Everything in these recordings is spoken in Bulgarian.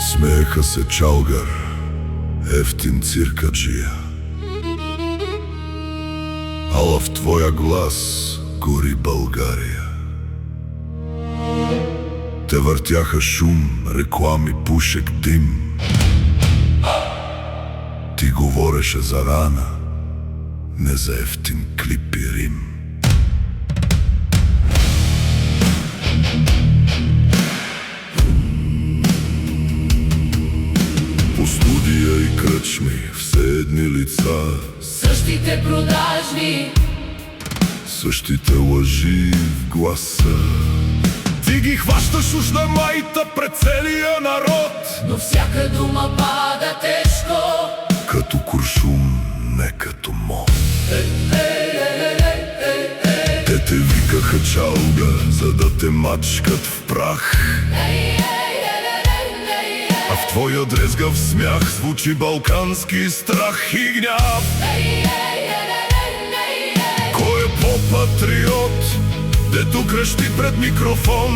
Смееха се чалгар, ефтин циркаджия. Ала в твоя глас гори България. Те въртяха шум, реклами, пушек, дим. Ти говореше за рана, не за ефтин клип и рим. По студия и кръчми, все едни лица, същите продажни, същите лъжи в гласа. Ти ги хващаш уж на майта пред целия народ, но всяка дума пада тежко, като куршум, не като мост. Те те викаха чалга, за да те мачкат в прах, а в твоя дрезгав смях звучи балкански страх и гняв. Кой е по-патриот, дето крещи пред микрофон,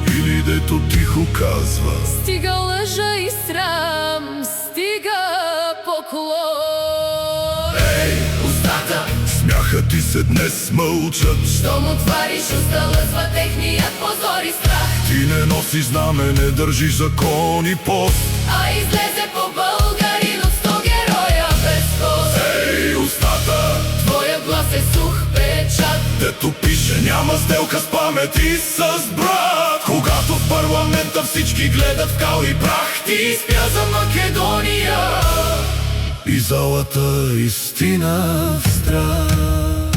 или дето тихо казва: стига лъжа и срам, стига поклон. ей, устата! Смяха ти се днес мълчат, Щом отвариш уста, лъзва техният позор и страх. ти не носиш знаме, не държиш закон и пост, А излезе по българин от 100 героя без кост. ей, устата! Твоя глас е сух печат, Дето пише: няма сделка с памет и с брат. Когато в парламента всички гледат в кал и прах, ти изпя за Македония. и залата истина в страх.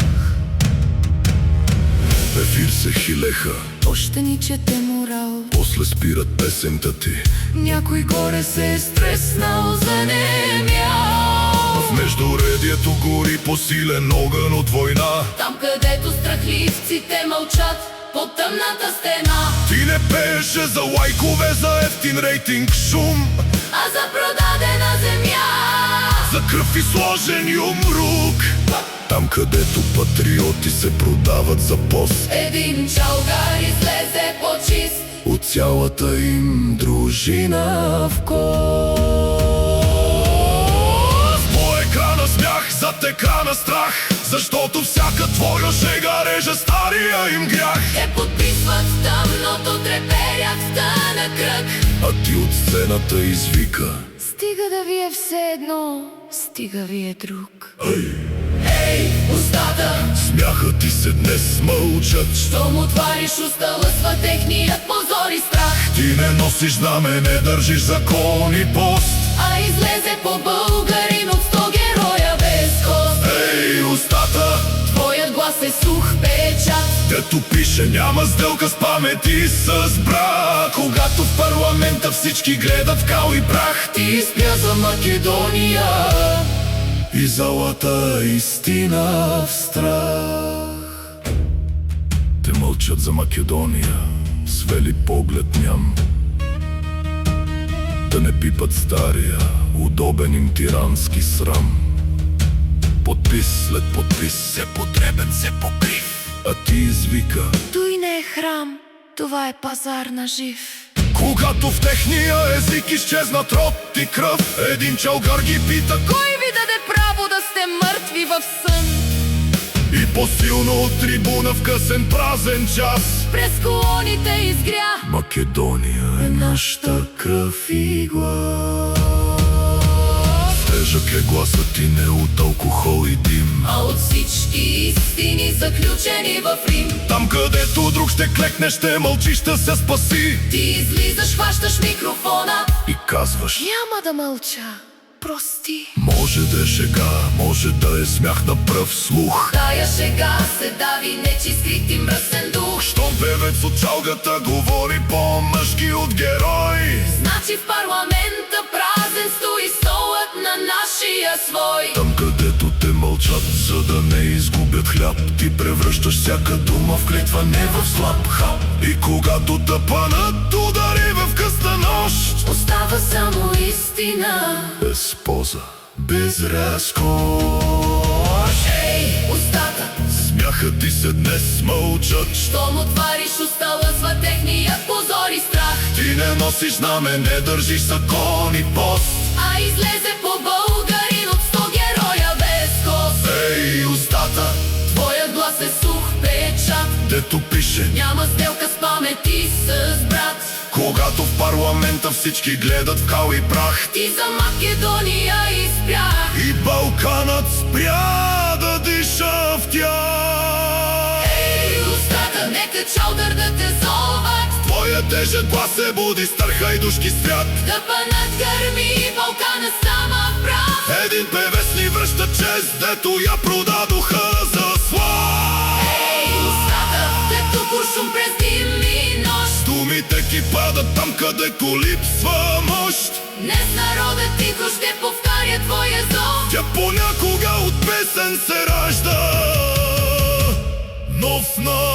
В ефир се хилеха, Още ни чете морал, после спират песента ти. някой горе се е стреснал за немял. В междуредието гори посилен огън от война. Там, където страхливците мълчат под тъмната стена, Ти не пееше за лайкове, за ефтин рейтинг, шум, а за продадена земя, за кръв и сложен юмрук. Там, където патриоти се продават за пост, един чалгар излезе по-чист от цялата им дружина в кост. По екрана смях, зад екрана страх, защото всяка твоя шега реже стария им грях. те подписват тъмното, треперят в тънък кръг. А ти от сцената извика: Стига да ви е все едно, стига ви е друг. ей, устата! Смяха ти се днес мълчат, Щом отвариш уста, лъсва техният позор и страх. ти не носиш знаме, не държиш закон и пост, А излезе по българин от 100 героя без кост. ей, устата! Твоят глас е сух печат, Дето пише: няма сделка с памет и с брак. Когато в парламента всички гледат в кал и прах, ти изпя за Македония. и залата истина в страх. Те мълчат за Македония, свели поглед ням, да не пипат стария, удобен им тирански срам. Подпис след подпис, все потребен, все покрив. А ти извика: Той не е храм, това е пазар на жив. когато в техния език изчезнат род и кръв, един чалгар ги пита: Кой ви даде право да сте мъртви в сън? и по-силно от трибуна в късен празен час: През колоните изгря. Македония е нашата кръв и глас. Тежък е гласът ти, не от алкохол и дим, А от всички истини, заключени в Рим. там, където друг ще клекне, ще мълчи, ще се спаси. Ти излизаш, хващаш микрофона И казваш: няма да мълча, прости. може да е шега, може да е смях на пръв слух. Тая шега се дави нечи скрит и мръсен дух. дух. Щом певец от чалгата говори по-мъжки от герой, Значи в парламента празен стои столът на нашия свой. там където те мълчат, за да не изгубят хляб, ти превръщаш всяка дума в клетва, не в слаб хап. И когато тъпанът удари в къста нощ, Остава само истина. без поза, без разкош. Ей, устата, Смяха ти се днес мълчат, щом отвариш уста, лъзва техния позор и страх. ти не носиш знаме, не държиш закон и пост. А излезе по българин от 100 героя без кост. Ей, устата, Твоят глас е сух печат, дето пише, няма сделка с памети с брат. когато в парламента всички гледат в кал и прах, Ти за Македония изпря. и Балканът спря да диша в тях. Ей, устата, нека чалдър да те зоват. Твоя тежък глас се буди стар хайдушки свят. Тъпанът гърми, Балкана стана прав. Един певец ни връща чест, дето я продадоха за слав. Ей, устата, дето куршум през дим и нощ. Думите ти падат там, където липсва мощ. Днес народът тихо ще повтаря твоя зов. Тя понякога от песен се ражда нов народ.